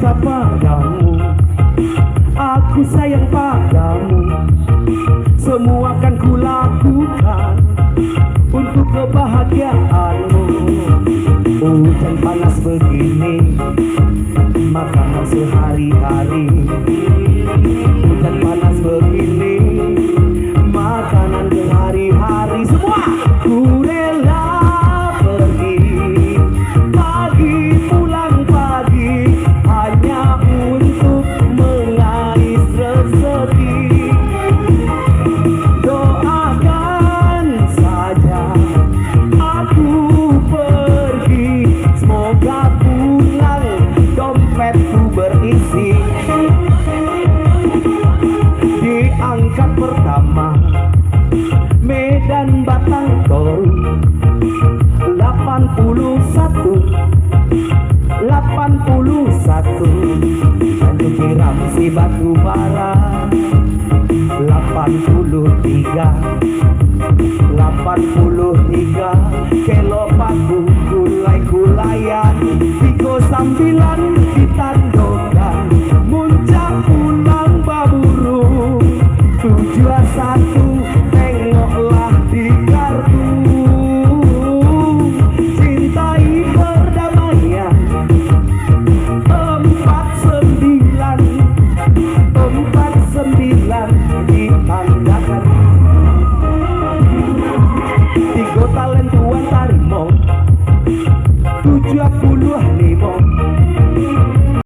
cinta padamu, aku sayang padamu. Semua akan kulakukan untuk kebahagiaanmu. Hujan panas begini, makanan sehari-hari. Hujan panas begini, makanan sehari-hari. Semua ku rela pergi, pagi pulang pagi, hanya untuk mengais rezeki. Doakan saja aku pergi, semoga pulang dompetku berisi. Di angkat pertama Medan Batang Toru 81 Tanjung Tiram si Batu Bara 83 Kelo Paku Kulai Kulayan Tigo 9 di Tandokan Muncak Pulang Baburu 71 tengoklah di kartu. Cintai perdamaian 49 ditandakan. Tiga talent Tuan Tarimo 75